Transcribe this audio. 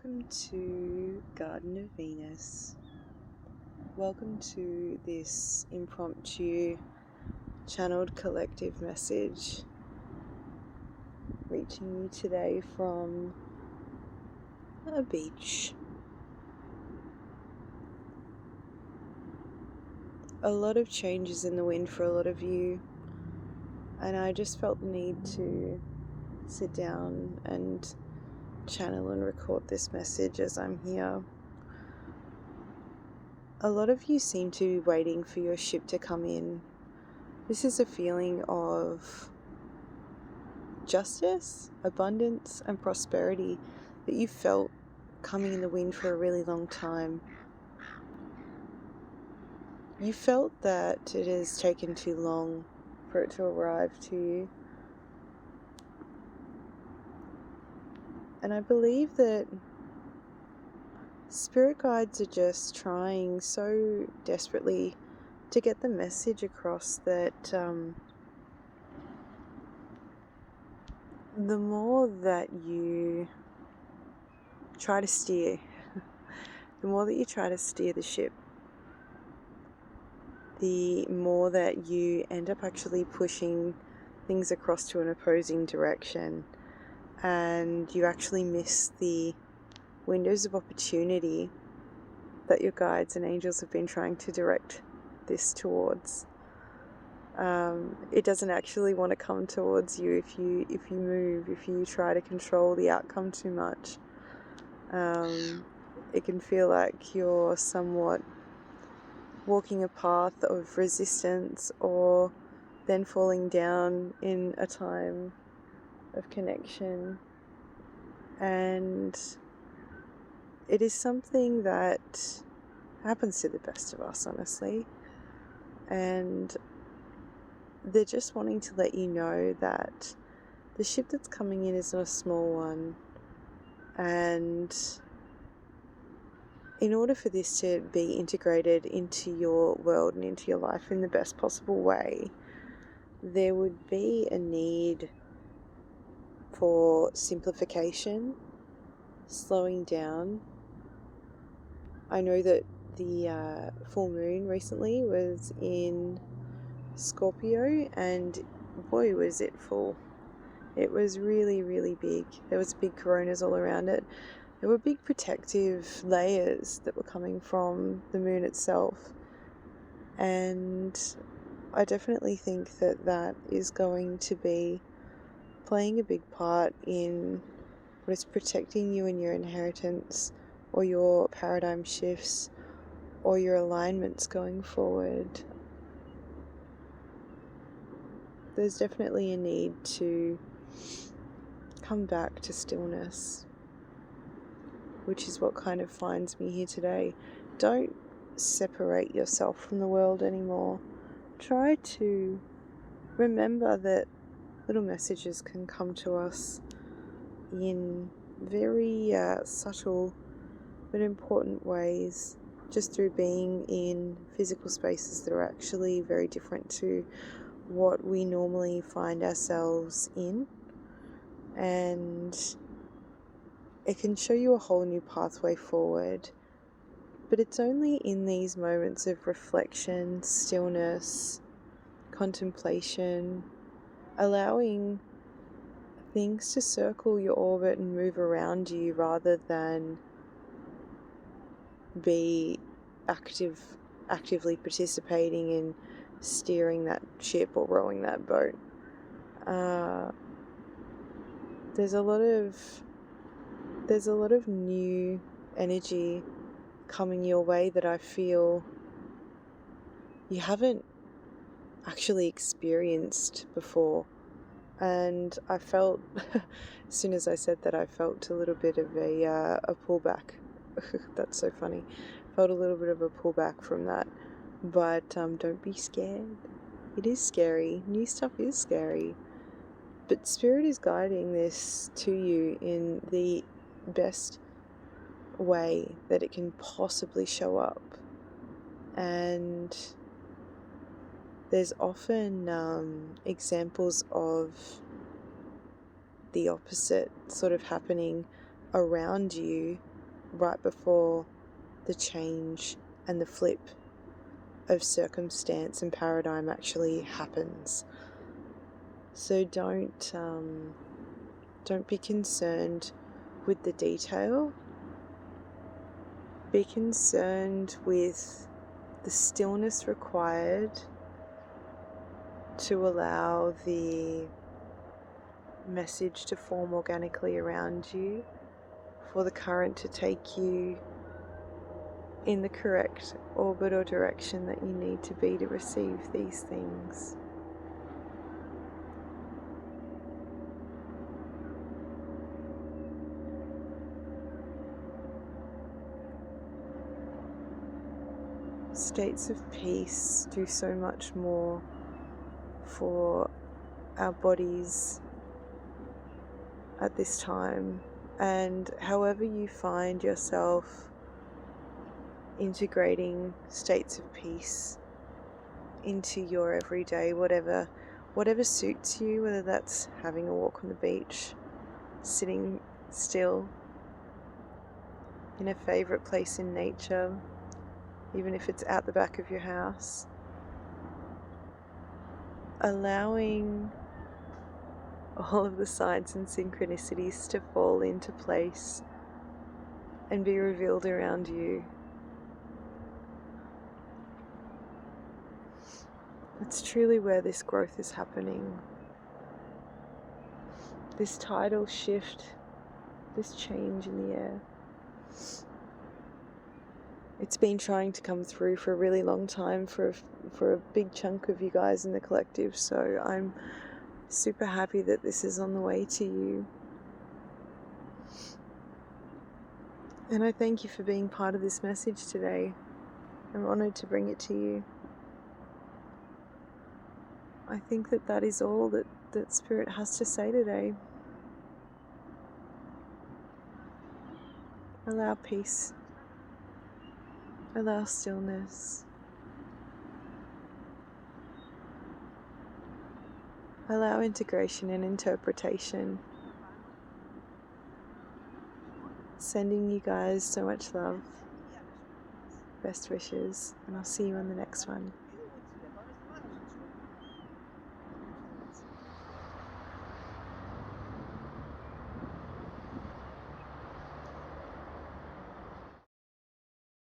Welcome to Garden of Venus. Welcome to this impromptu channeled collective message reaching you today from a beach. A lot of changes in the wind for a lot of you, and I just felt the need to sit down and channel and record this message as I'm here. A lot of you seem to be waiting for your ship to come in. This is a feeling of justice, abundance, and prosperity that you felt coming in the wind for a really long time. You felt that it has taken too long for it to arrive to you. And I believe that spirit guides are just trying so desperately to get the message across that the more that you try to steer, the more that you try to steer the ship, the more that you end up actually pushing things across to an opposing direction, and you actually miss the windows of opportunity that your guides and angels have been trying to direct this towards. It doesn't actually want to come towards you if you move, if you try to control the outcome too much. It can feel like you're somewhat walking a path of resistance, or then falling down in a time of connection. And it is something that happens to the best of us, honestly. And they're just wanting to let you know that the ship that's coming in is not a small one. And in order for this to be integrated into your world and into your life in the best possible way, there would be a need for simplification, slowing down. I know that the full moon recently was in Scorpio, and boy was it full. It was really, really big. There was big coronas all around it. There were big protective layers that were coming from the moon itself. And I definitely think that that is going to be playing a big part in what is protecting you and your inheritance, or your paradigm shifts, or your alignments going forward. There's definitely a need to come back to stillness, which is what kind of finds me here today. Don't separate yourself from the world anymore. Try to remember that little messages can come to us in very subtle but important ways, just through being in physical spaces that are actually very different to what we normally find ourselves in. And it can show you a whole new pathway forward. But it's only in these moments of reflection, stillness, contemplation, allowing things to circle your orbit and move around you rather than be actively participating in steering that ship or rowing that boat. There's a lot of new energy coming your way that I feel you haven't actually experienced before. And I felt, as soon as I said that, I felt a little bit of a pullback. That's so funny. Felt a little bit of a pullback from that. But don't be scared. It is scary. New stuff is scary. But Spirit is guiding this to you in the best way that it can possibly show up. And there's often examples of the opposite sort of happening around you right before the change and the flip of circumstance and paradigm actually happens. So don't be concerned with the detail. Be concerned with the stillness required to allow the message to form organically around you, for the current to take you in the correct orbit or direction that you need to be to receive these things. States of peace do so much more for our bodies at this time, and however you find yourself integrating states of peace into your everyday, whatever suits you, whether that's having a walk on the beach, sitting still in a favourite place in nature, even if it's out the back of your house, allowing all of the signs and synchronicities to fall into place and be revealed around you. It's truly where this growth is happening. This tidal shift, this change in the air. It's been trying to come through for a really long time for a big chunk of you guys in the collective, so I'm super happy that this is on the way to you. And I thank you for being part of this message today. I'm honoured to bring it to you. I think that is all that Spirit has to say today. Allow peace. Allow stillness. Allow integration and interpretation. Sending you guys so much love. Best wishes, and I'll see you on the next one.